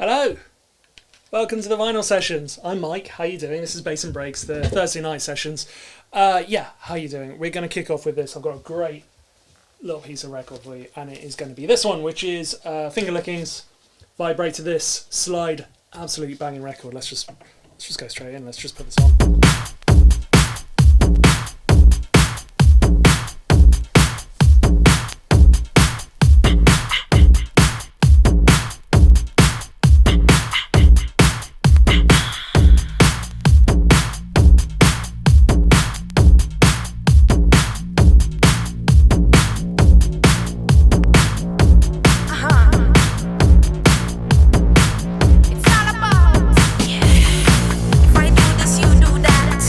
Hello, welcome to the Vinyl Sessions. I'm Mike. How you doing? This is Bass and Breaks, the Thursday night sessions. How you doing? We're going to kick off with this. I've got a great little piece of record for you, and it is going to be this one, which is Finger Lickings. Vibrate to this, slide, absolutely banging record. Let's just go straight in. Let's just put this on. It's all about, yeah. If I do this, you do that.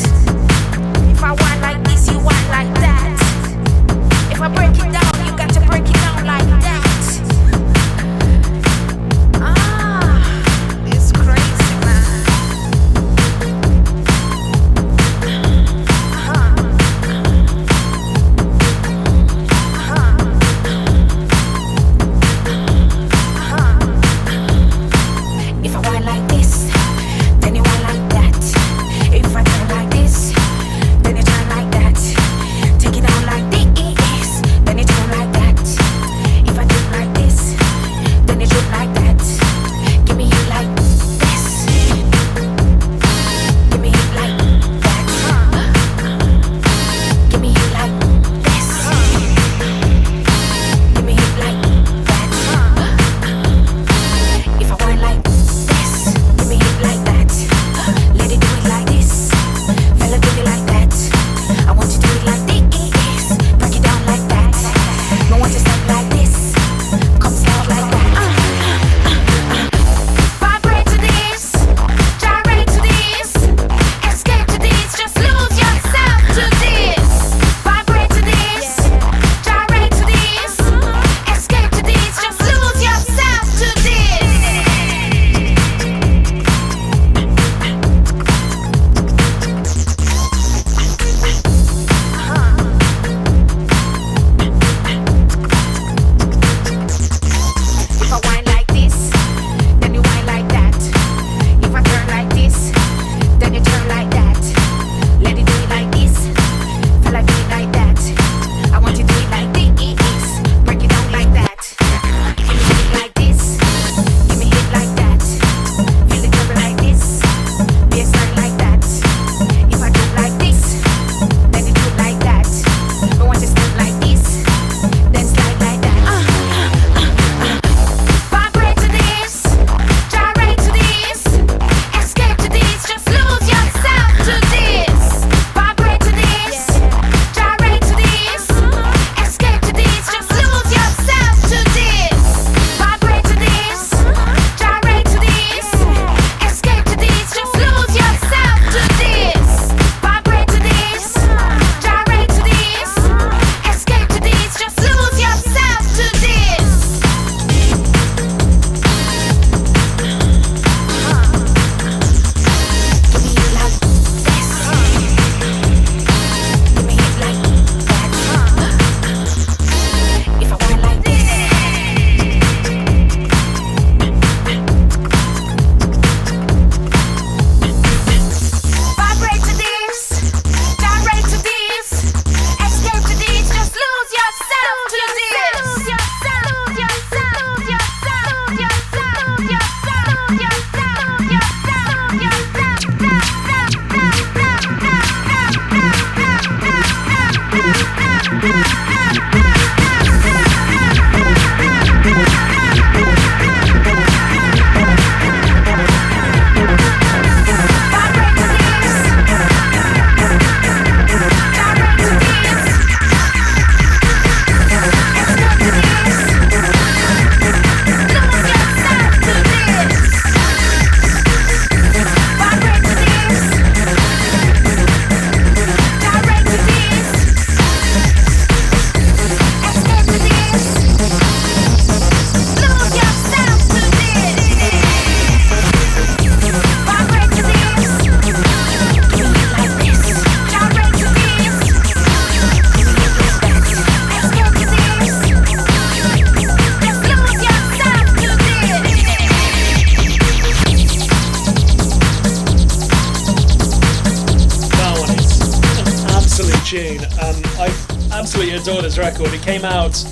adore this record. It came out,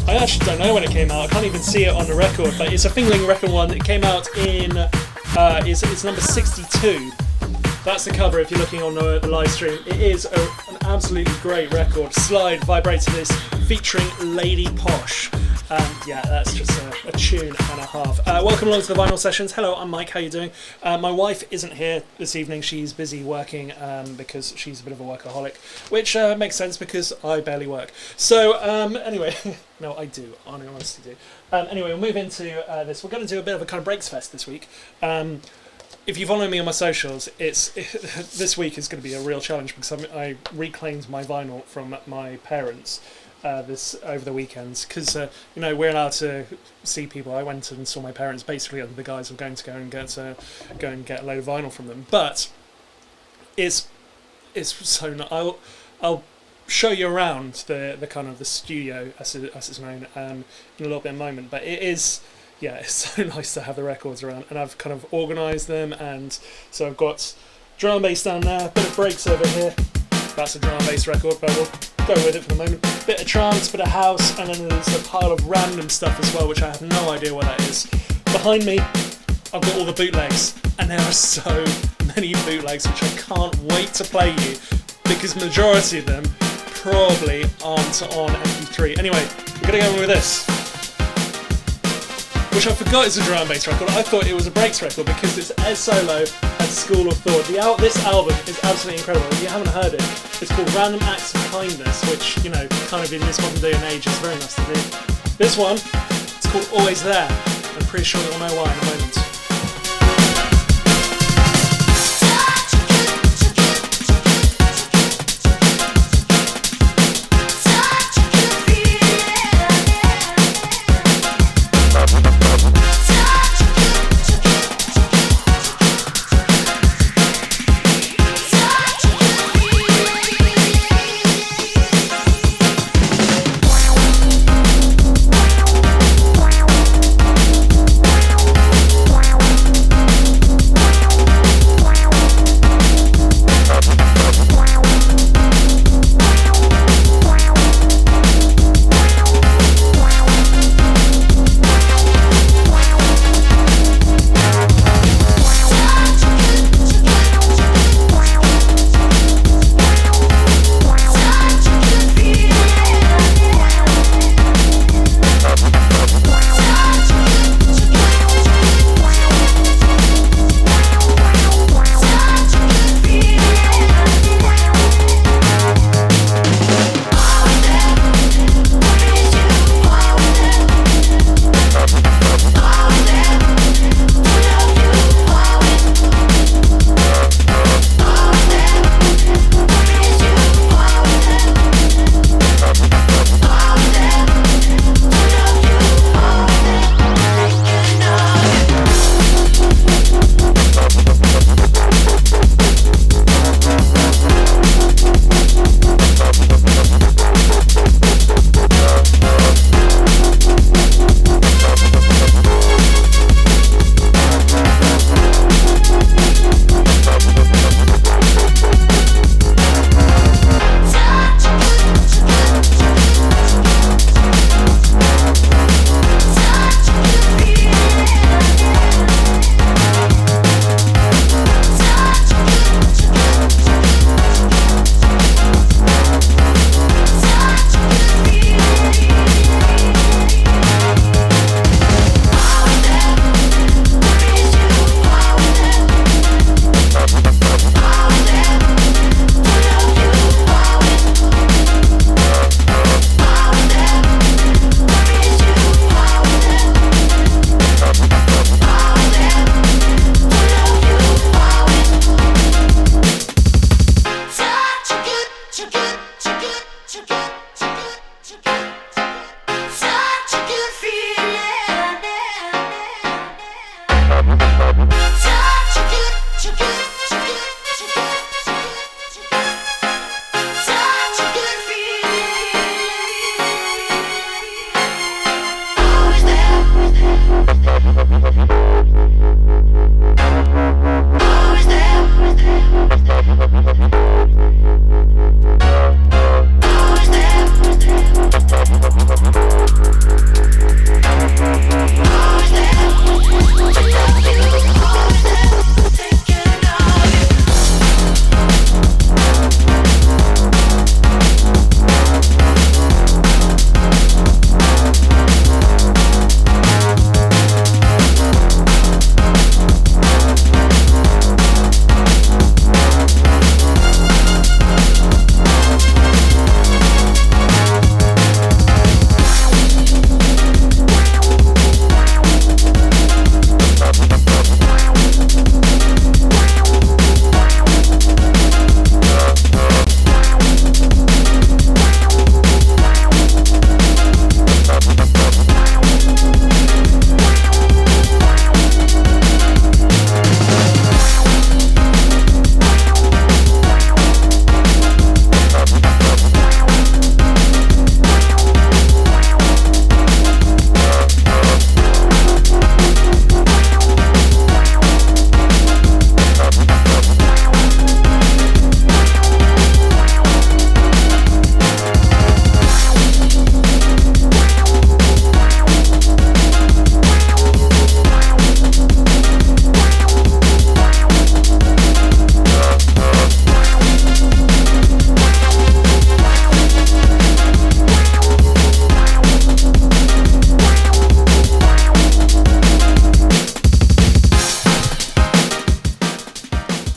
I actually don't know when it came out, I can't even see it on the record, but it's a Fingling record one. It came out in, it's number 62. That's the cover if you're looking on the live stream. It is an absolutely great record. Slide Vibrator this, featuring Lady Posh. Yeah, that's just a tune and a half. Welcome along to the Vinyl Sessions. Hello, I'm Mike, how you doing? My wife isn't here this evening. She's busy working because she's a bit of a workaholic, which makes sense because I barely work. So, anyway, no, I do, I honestly do. Anyway, we'll move into this. We're going to do a bit of a kind of breaks fest this week. If you follow me on my socials, this week is going to be a real challenge because I reclaimed my vinyl from my parents this over the weekends because we're allowed to see people. I went and saw my parents basically under the guise of going to go and get a load of vinyl from them. But it's so I'll show you around the kind of the studio as it's known in a little bit of a moment. But it is. Yeah, it's so nice to have the records around, and I've kind of organised them, and so I've got drum and bass down there, bit of breaks over here. That's a drum and bass record, but we'll go with it for the moment. Bit of trance, bit of house, and then there's a pile of random stuff as well, which I have no idea what that is. Behind me, I've got all the bootlegs, and there are so many bootlegs which I can't wait to play you, because majority of them probably aren't on MP3. Anyway, we're going to go in with this, which I forgot is a drum and bass record. I thought it was a breaks record because it's Ed Solo and School of Thought. This album is absolutely incredible. If you haven't heard it, it's called Random Acts of Kindness, which, kind of in this modern day and age is very nice to do. This one, it's called Always There. I'm pretty sure you'll know why in a moment.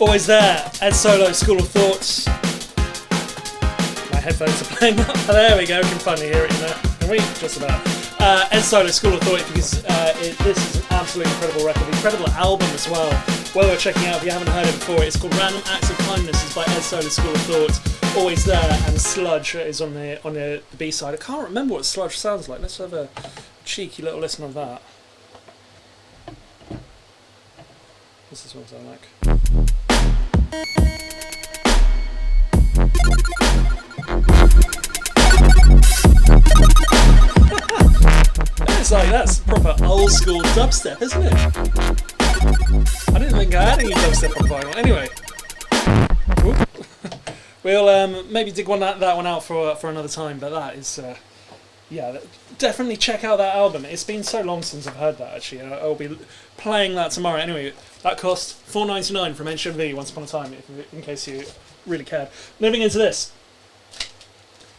Always there. Ed Solo, School of Thoughts. My headphones are playing up. Oh, there we go. We can finally hear it in there. Can we? Just about. Ed Solo, School of Thought, because this is an absolutely incredible record, incredible album as well. Well worth checking out if you haven't heard it before. It's called Random Acts of Kindness. It's by Ed Solo, School of Thought. Always there, and Sludge is on the B side. I can't remember what Sludge sounds like. Let's have a cheeky little listen of that. This is what it sounds like. It's like, that's proper old school dubstep, isn't it? I didn't think I had any dubstep on vinyl. Anyway, we'll maybe dig that one out for another time. But that is, yeah, definitely check out that album. It's been so long since I've heard that. Actually, I'll be playing that tomorrow. Anyway, that cost $4.99 from HMV Once Upon a Time, in case you really cared. Moving into this,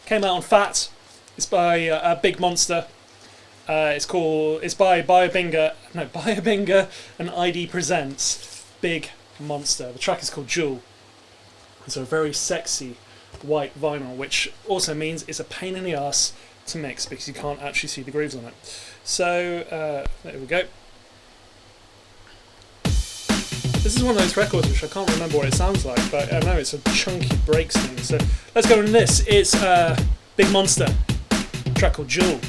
came out on Fat. It's by Big Monster. It's by Biobinga and ID presents Big Monster. The track is called Jewel. It's a very sexy white vinyl, which also means it's a pain in the ass to mix because you can't actually see the grooves on it. So there we go. This is one of those records which I can't remember what it sounds like, but I know it's a chunky breaks thing. So let's go on this. It's Big Monster, a track called Jewel.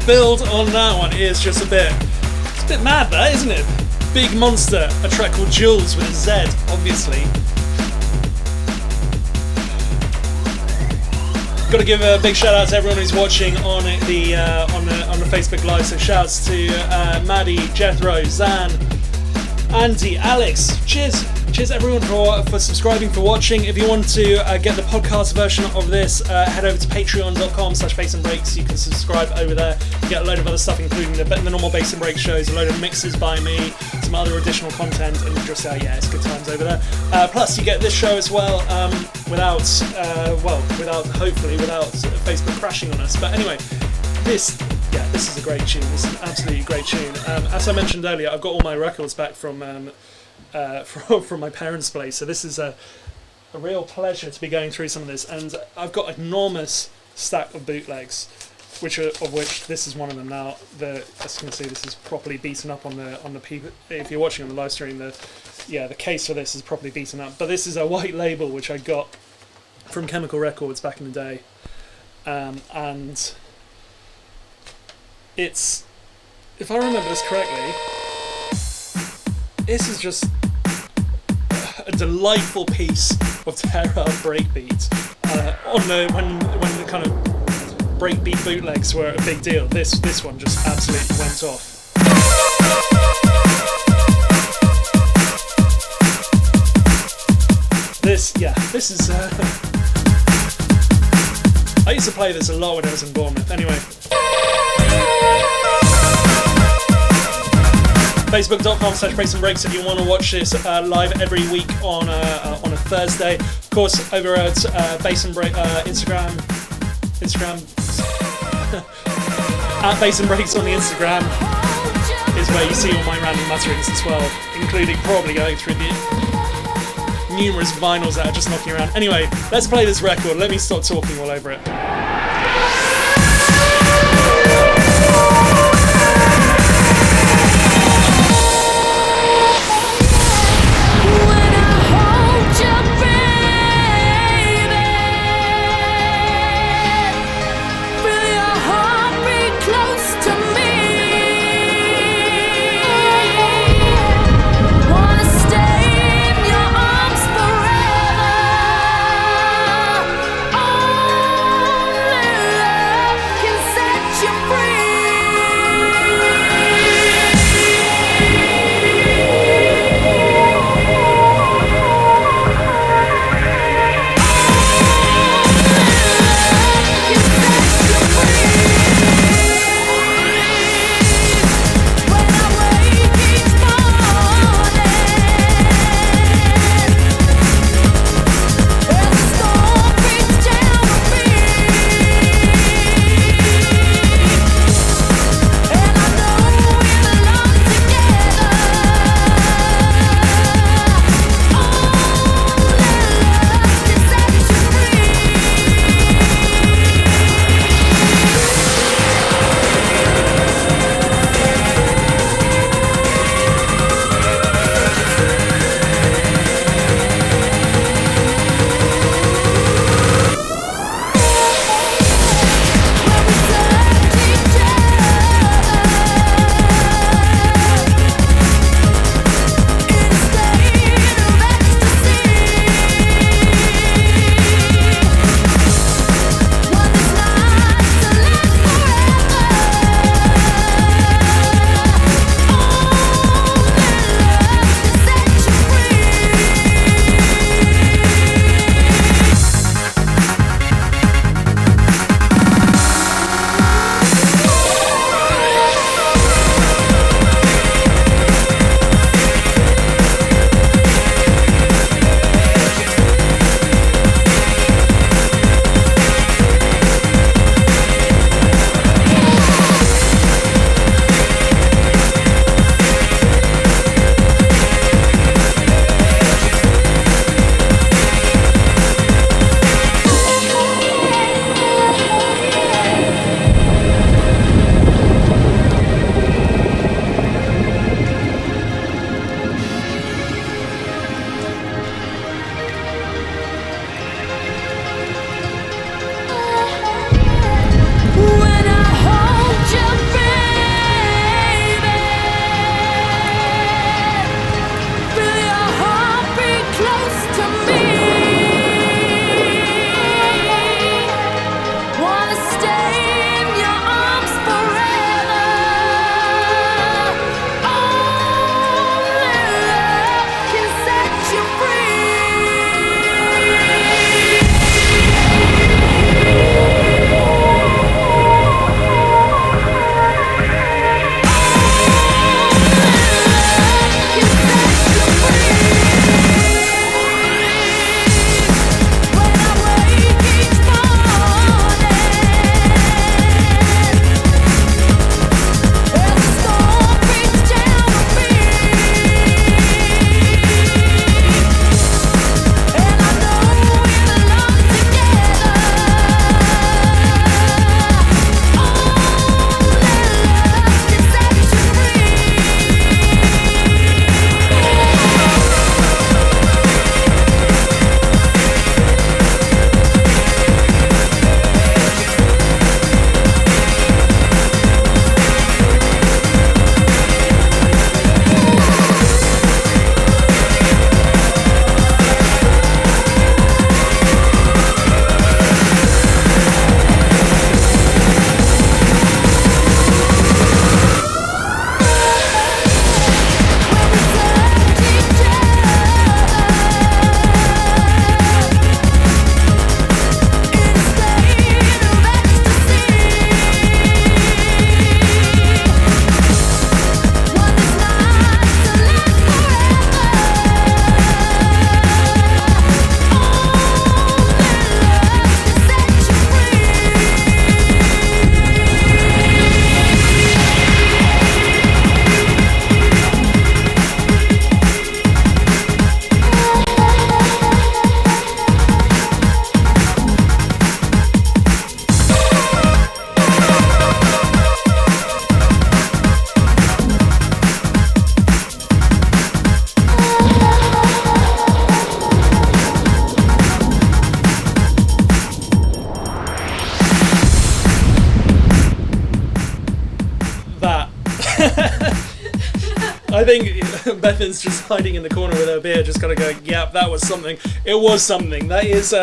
build on that one is just it's a bit mad, that, isn't it? Big Monster, a track called Jules with a Z, obviously. Got to give a big shout out to everyone who's watching on the Facebook Live. So shouts to Maddie, Jethro, Zan, Andy, Alex. Cheers everyone for subscribing, for watching. If you want to get the podcast version of this, head over to patreon.com/bassandbreaks. You can subscribe over there. You get a load of other stuff, including the normal Bass and Breaks shows, a load of mixes by me, some other additional content, and just it's good times over there. Plus, you get this show as well, without Facebook crashing on us. But anyway, this is a great tune. This is an absolutely great tune. As I mentioned earlier, I've got all my records back from my parents' place, so this is a real pleasure to be going through some of this. And I've got an enormous stack of bootlegs, which this is one of them now. As you can see, this is properly beaten up on the people. If you're watching on the live stream, the case for this is properly beaten up. But this is a white label which I got from Chemical Records back in the day, and it's, if I remember this correctly, this is just a delightful piece of terror breakbeat. When the kind of breakbeat bootlegs were a big deal, this one just absolutely went off. This is. I used to play this a lot when I was in Bournemouth. Anyway. Facebook.com/bassandbreaks if you want to watch this live every week on a Thursday. Of course, over at Bass and Break Instagram at Bass and Breaks on the Instagram is where you see all my random mutterings as well, including probably going through the numerous vinyls that are just knocking around. Anyway, let's play this record. Let me stop talking all over it. think Bethan's just hiding in the corner with her beer, just kind of going, "Yep, that was something. It was something." That is,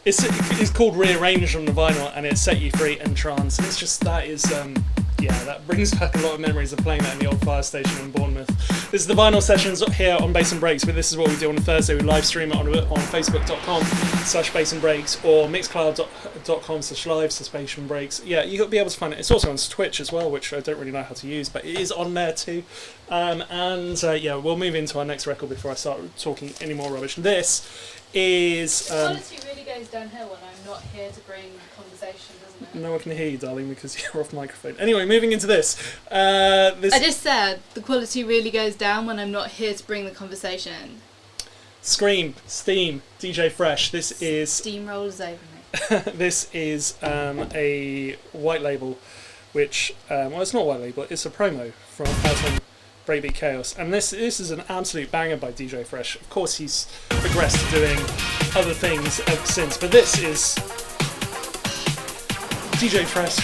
it's called Rearranged on the vinyl, and it Set You Free and Trance. And it's just that is, that brings back a lot of memories of playing that in the old fire station in Bournemouth. This is the vinyl sessions here on Bass and Breaks, but this is what we do on a Thursday. We live stream it on facebook.com/Bass and Breaks or mixcloud.com/live/Bass and Breaks. Yeah, you'll be able to find it. It's also on Twitch as well, which I don't really know how to use, but it is on there too. We'll move into our next record before I start talking any more rubbish. This is... quality really goes downhill when I'm not here to bring conversation, doesn't it? No one can hear you, darling, because you're off microphone. Anyway, moving into this. I just said the quality really goes down when I'm not here to bring the conversation. Scream, Steam, DJ Fresh. This is... Steamrollers over me. This is a white label, which... it's not a white label, it's a promo from out on Breakbeat Chaos. And this is an absolute banger by DJ Fresh. Of course, he's progressed to doing other things ever since, but this is DJ Fresh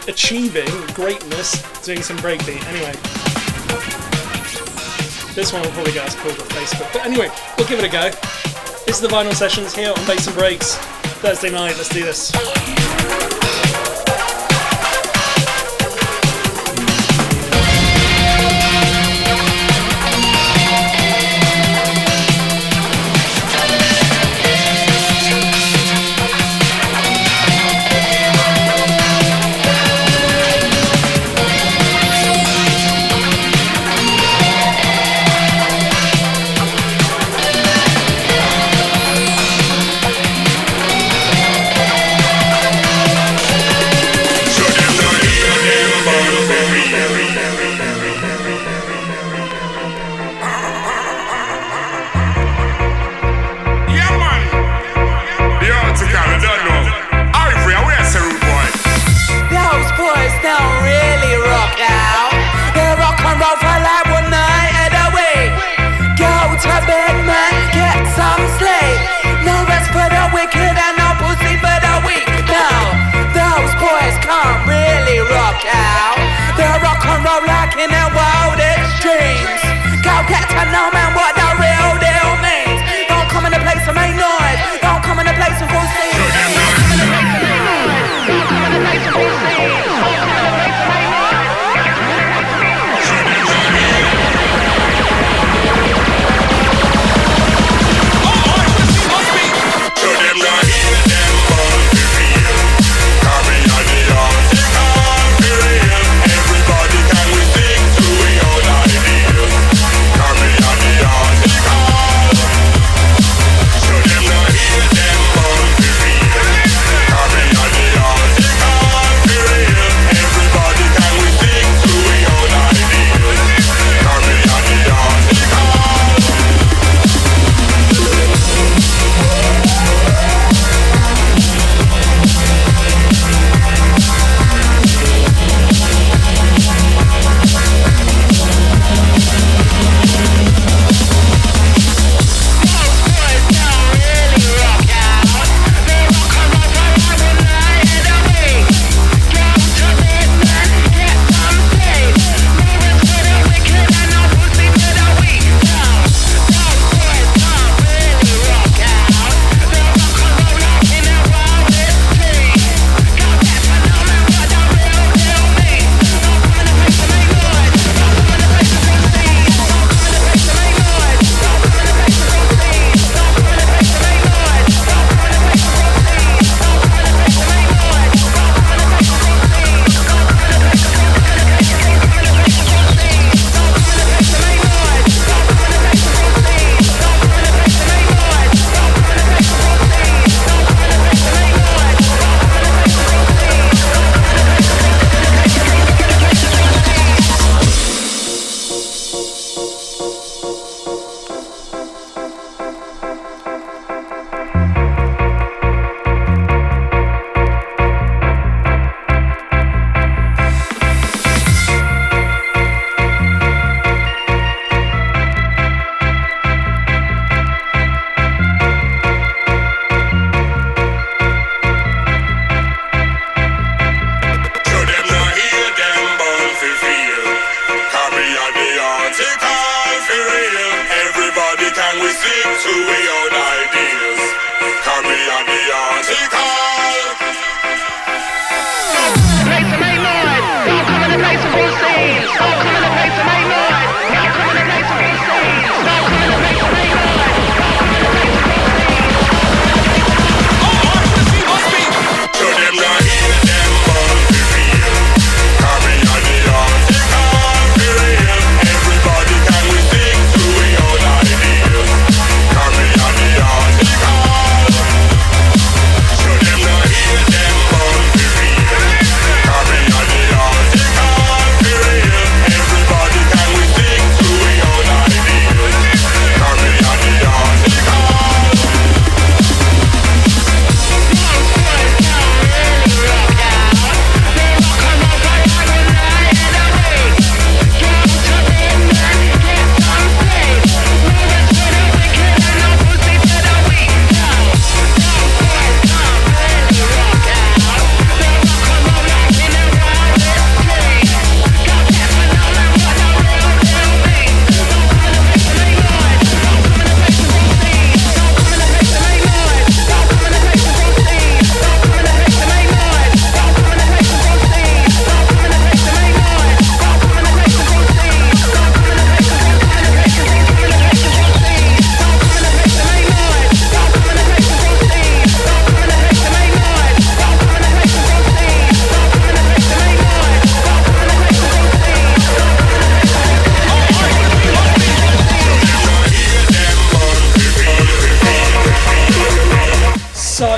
achieving greatness doing some breakbeat. Anyway, this one will probably get us called on Facebook, but anyway, we'll give it a go. This is the vinyl sessions here on Bass and Breaks Thursday night. Let's do this. In the wildest dreams, go get to know man what the real deal means. Don't come in the place and make noise. Don't come in the place and full steam. Everybody can we sing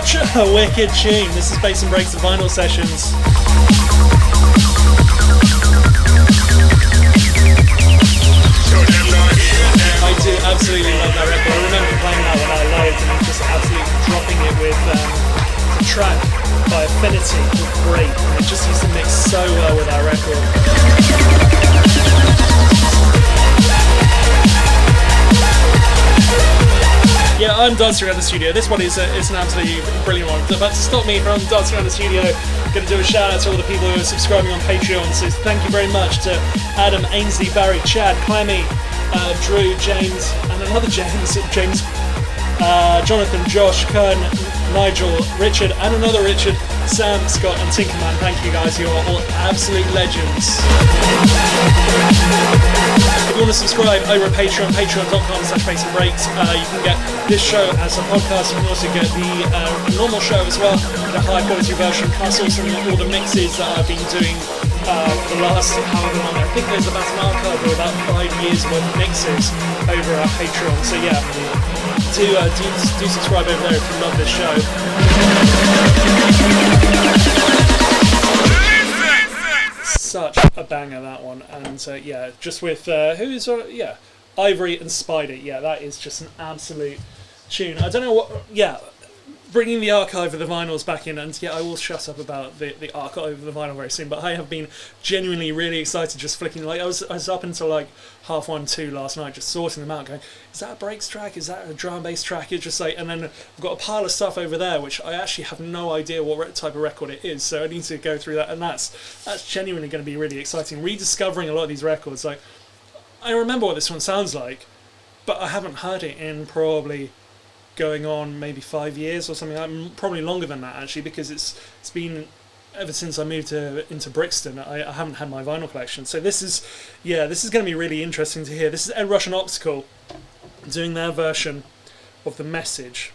Such a wicked tune. This is Bass and Breaks, the vinyl sessions. I do absolutely love that record. I remember playing that when I lived and just absolutely dropping it with the track by Affinity. It was great. It just used to mix so well with that record. Yeah, I'm dancing around the studio. This one is an absolutely brilliant one. But to stop me from dancing around the studio, I'm going to do a shout out to all the people who are subscribing on Patreon. So thank you very much to Adam, Ainsley, Barry, Chad, Clemmy, Drew, James, and another James, Jonathan, Josh, Kern, Nigel, Richard, and another Richard, Sam, Scott, and Tinkerman. Thank you guys, you are all absolute legends. If you want to subscribe over at Patreon, patreon.com/bassandbreaks, you can get this show as a podcast. You can also get the normal show as well, the high quality version, plus also all the mixes that I've been doing for the last however long. I think there's about an archive of about 5 years worth of mixes over at Patreon. So yeah, do subscribe over there if you love this show. Such a banger, that one. And yeah, just with Ivory and Spider. Yeah, that is just an absolute tune. I don't know what. Yeah. Bringing the archive of the vinyls back in, and yeah, I will shut up about the archive of the vinyl very soon, but I have been genuinely really excited just flicking, like I was up until like 2:30 last night just sorting them out, going, is that a breaks track, is that a drum and bass track? It's just like, and then I've got a pile of stuff over there which I actually have no idea what type of record it is, so I need to go through that, and that's genuinely going to be really exciting, rediscovering a lot of these records. Like, I remember what this one sounds like, but I haven't heard it in probably going on maybe 5 years or something, like, probably longer than that actually, because it's been ever since I moved into Brixton. I haven't had my vinyl collection, so this is going to be really interesting to hear. This is Ed Rush and Optical doing their version of The Message,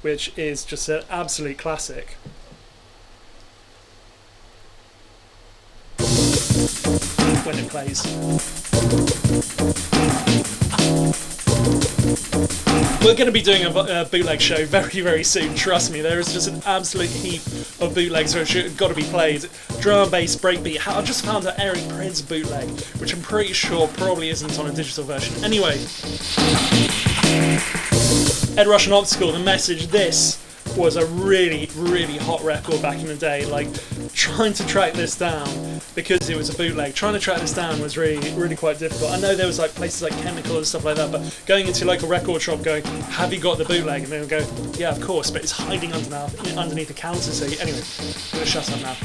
which is just an absolute classic. When it plays. We're going to be doing a bootleg show very, very soon, trust me. There is just an absolute heap of bootlegs which have got to be played. Drum and bass, breakbeat. I just found an Eric Prydz bootleg, which I'm pretty sure probably isn't on a digital version. Anyway, Ed Rush and Optical, The Message. This was a really, really hot record back in the day. Like, trying to track this down, because it was a bootleg, trying to track this down was really, really quite difficult. I know there was like places like Chemical and stuff like that, but going into like a record shop going, have you got the bootleg? And they would go, yeah, of course, but it's hiding underneath the counter. So anyway, I'm going to shut up now.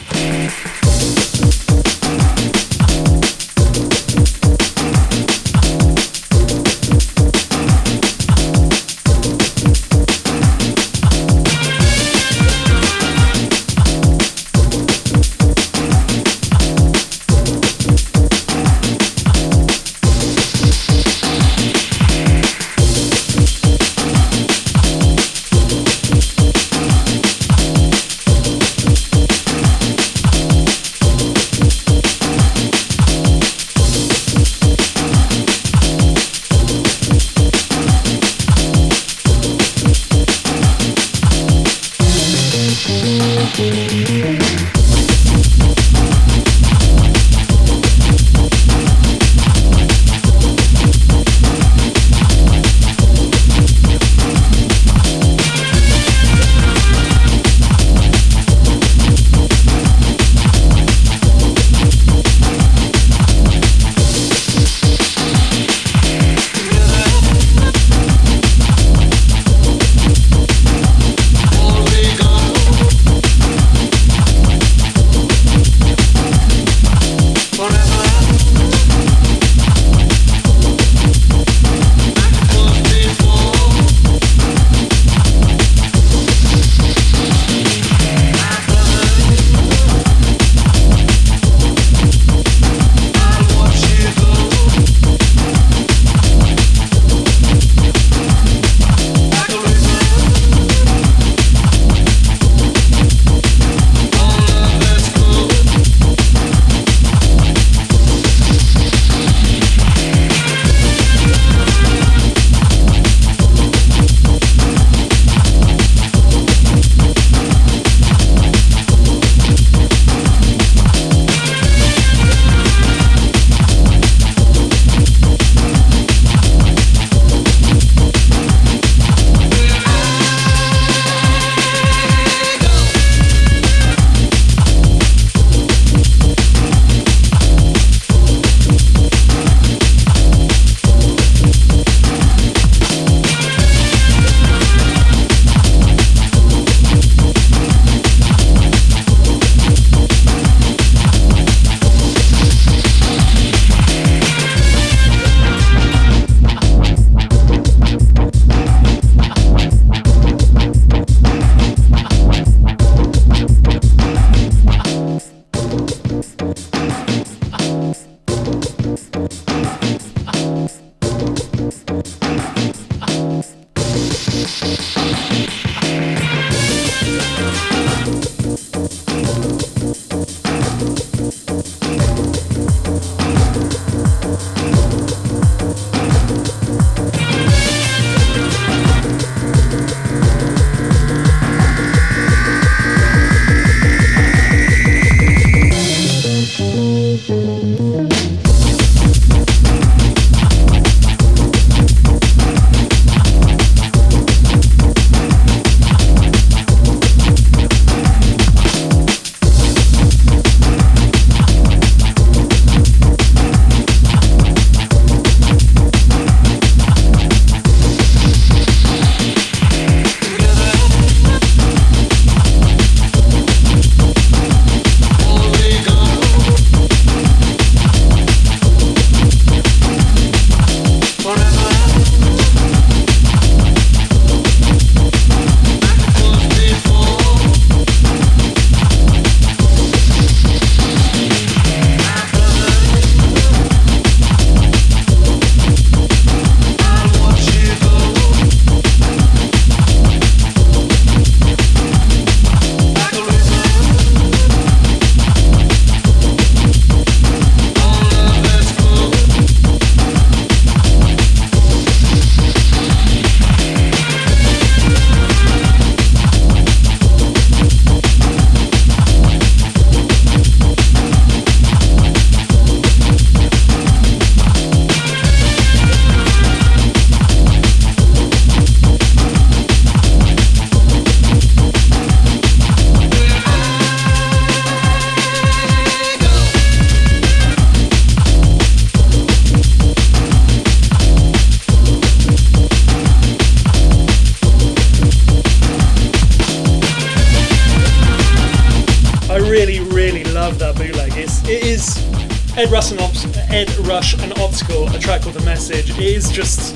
Ed Rush and Optical, a track called The Message. It is just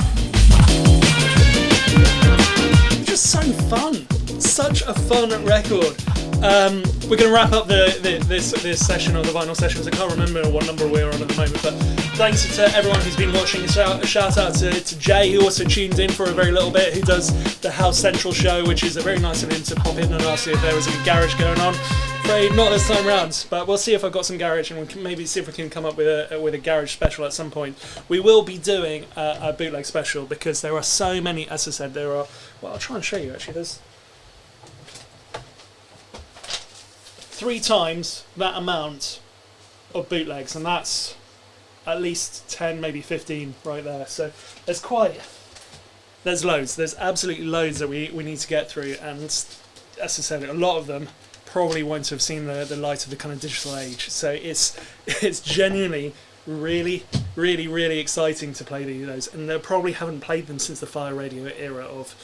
so fun. Such a fun record. We're going to wrap up this session of the vinyl sessions. I can't remember what number we're on at the moment, but thanks to everyone who's been watching. A shout out to Jay, who also tuned in for a very little bit, who does the House Central show, which is a very nice of him to pop in and ask if there was any garage going on. Afraid not this time round, but we'll see if I've got some garage, and we can maybe see if we can come up with a garage special at some point. We will be doing a bootleg special because there are so many. As I said, there are. Well, I'll try and show you actually. There's 3 times that amount of bootlegs, and that's at least 10, maybe 15 right there. So there's loads. There's absolutely loads that we need to get through, and as I said, a lot of them probably won't have seen the light of the kind of digital age. So it's genuinely really, really, really exciting to play those, and they probably haven't played them since the Fire Radio era of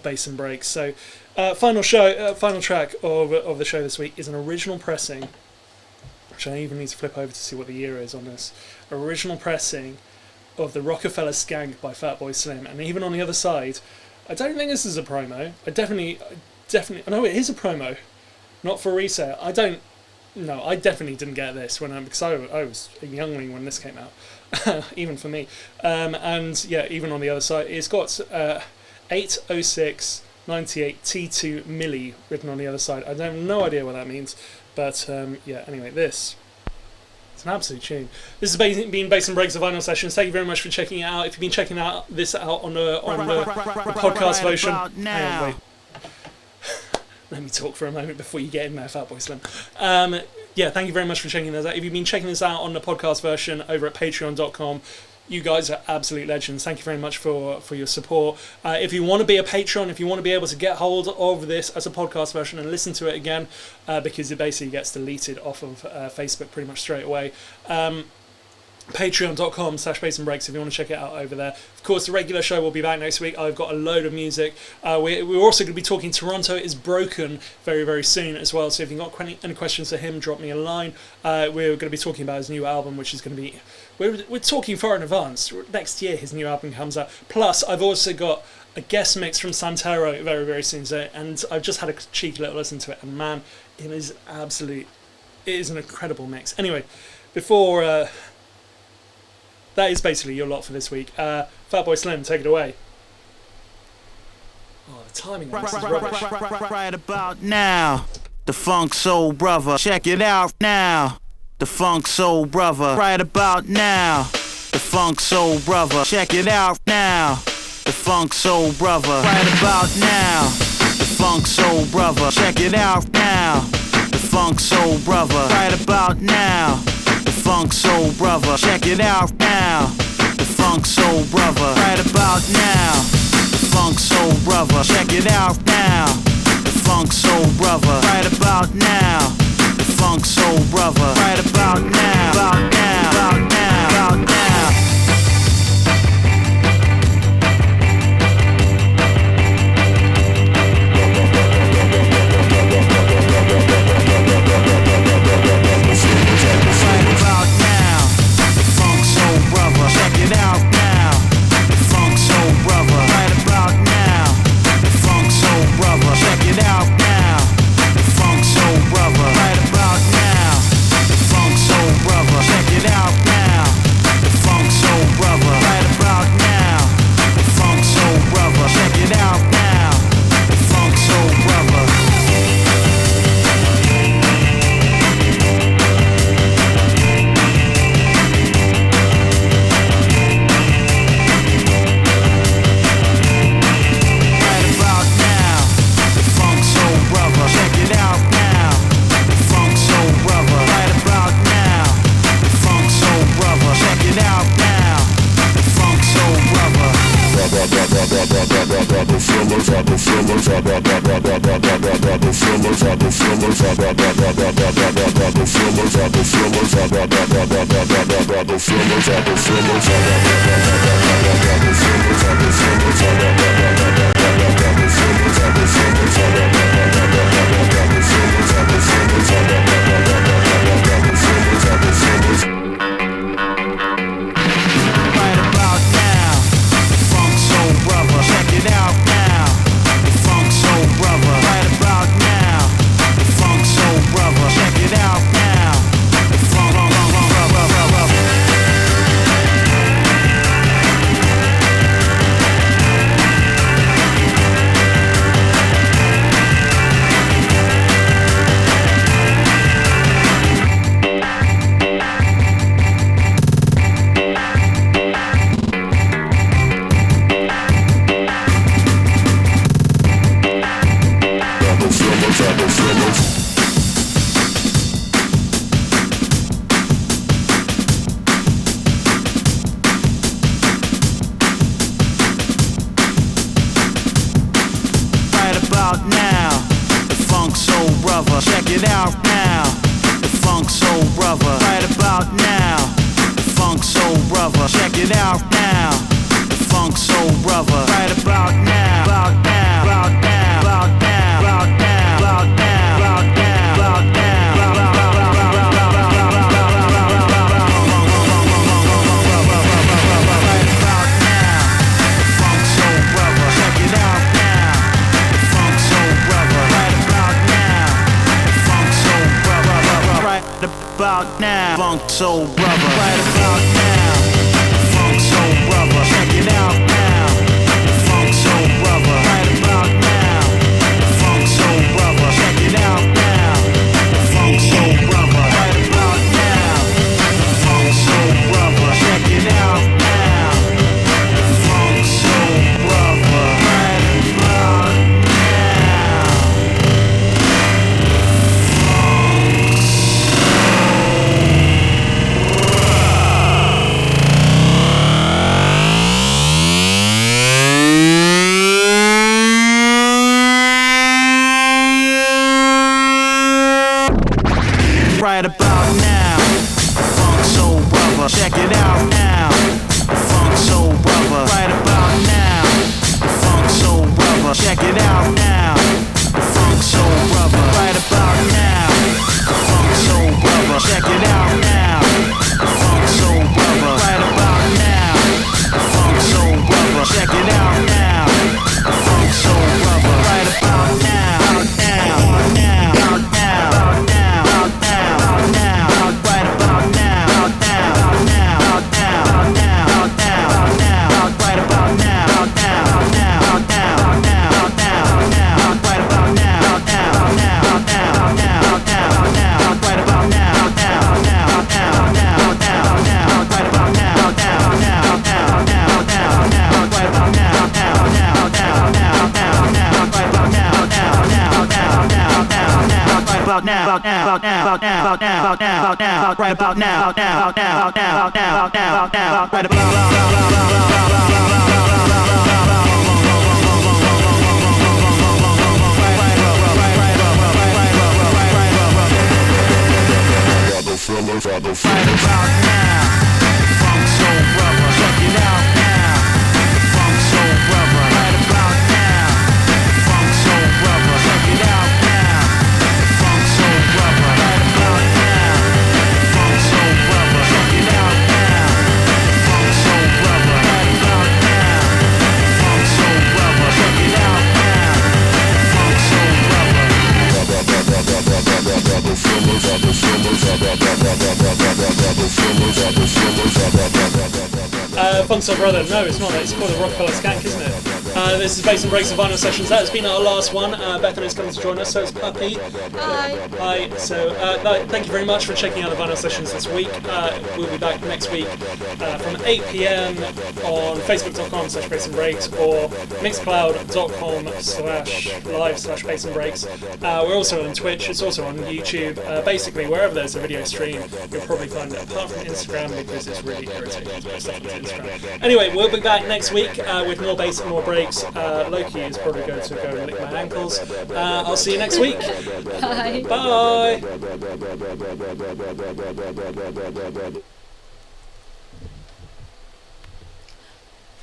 Bass and Breaks. So final track of the show this week is an original pressing, which I even need to flip over to see what the year is on this. Original pressing of the Rockefeller Skank by Fatboy Slim, and even on the other side, I don't think this is a promo. I definitely, no, it is a promo, not for resale. I definitely didn't get this because I was a youngling when this came out, even for me. And yeah, even on the other side, it's got 806 98 T2 milli written on the other side. I have no idea what that means, but yeah. Anyway, it's an absolute tune. This has been Bass and Breaks, the vinyl sessions. Thank you very much for checking it out. If you've been checking this out on the podcast version, hang on, wait. Let me talk for a moment before you get in there, Fatboy Slim. Yeah, thank you very much for checking this out. If you've been checking this out on the podcast version over at patreon.com, you guys are absolute legends. Thank you very much for your support. If you want to be a patron, if you want to be able to get hold of this as a podcast version and listen to it again, because it basically gets deleted off of Facebook pretty much straight away, patreon.com/bassandbreaks if you want to check it out over there. Of course, the regular show will be back next week. I've got a load of music. We're also going to be talking Toronto is Broken very, very soon as well. So if you've got any questions for him, drop me a line. We're going to be talking about his new album, which is going to be... We're talking far in advance. Next year his new album comes out. Plus, I've also got a guest mix from Santero very, very soon. So, and I've just had a cheeky little listen to it. And man, it is an incredible mix. Anyway, before... that is basically your lot for this week. Fatboy Slim, take it away. Oh, the timing on this is rubbish. Right about now, the Funk Soul Brother. Check it out now, the Funk Soul Brother. Right about now, the Funk Soul Brother. Check it out now, the Funk Soul Brother. Right about now, the Funk Soul Brother. Check it out now, the Funk Soul Brother. Right about now, the Funk Soul Brother. Check it out now, the Funk Soul Brother. Right about now, the Funk Soul Brother. Check it out now, the Funk Soul Brother. Right about now, the Funk Soul Brother. Right about now, about now, about now, about now. Check it out now, the Funk Soul Brother. Right about now, the Funk Soul Brother. Check it out now, the Funk Soul Brother. Right about now, the Funk Soul Brother. Check it out now, the Funk Soul Brother. Right about now, the Funk Soul Brother. Check it out now, the Funk Soul Brother. brother. Check it out now. The Funk Soul Brother. Right about now. About now. About now. About now. About now. About now. About now. About now. About now, Funk Soul Brother. Right about now, Funk Soul Brother. Check it out now, Funk Soul Brother. Right about now, Funk Soul Brother. Check it out now, Funk Soul Brother. Right about now, Funk Soul Brother. Check it out now, Funk Soul Brother. Right about now. Right about now, Funk Soul Brother. Check it out now, Funk Soul Brother. Right about now, Funk Soul Brother. Check it out now, Funk Soul Brother. Right about now, Funk Soul Brother. Check it out now, Funk Soul Brother. Right about now, Funk Soul Brother. Check it out now, Funk Soul Brother. Right about now, now, now, now, now, now, now, now, right about now, now, now, now, now, now, right about now, now, now, now, now, now, right about now, now, now, now, now, now, right about now, now, now, now, now, now, right about now, now, now, now, now, now, right about now, now, now, now, now, now, right about now, now, now, now, now, now, right about now, about now, about now, about now, about now, about now, about now, right about now, about now, about now, about now, about now, about now, right about now, Funk Soul Brother. Check it out now, Funk Soul Brother. Right about now, Funk Soul Brother. Check it out now, Funk Soul Brother. Right about now, Funk Soul Brother. Check it out now, Funk Soul Brother. Right about now, Funk Soul Brother. Check it out now, Funk Soul Brother. Funk Soul Brother, no it's not, it's called a Rockefeller Skank, isn't it? This is Bass and Breaks of Vinyl Sessions. That's been our last one. Bethan is coming to join us, so it's Puppy. Hi. Hi, so thank you very much for checking out the Vinyl Sessions this week. We'll be back next week from 8 PM on facebook.com/Bass and Breaks or mixcloud.com/live/Bass and Breaks. We're also on Twitch, it's also on YouTube. Basically, wherever there's a video stream, you'll probably find it, apart from Instagram, because it's really irritating to put stuff on Instagram. Anyway, we'll be back next week with more bass and more breaks. Loki is probably going to go and lick my ankles. I'll see you next week. Bye. Bye.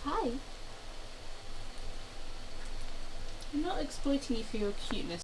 Hi. I'm not exploiting you for your cuteness.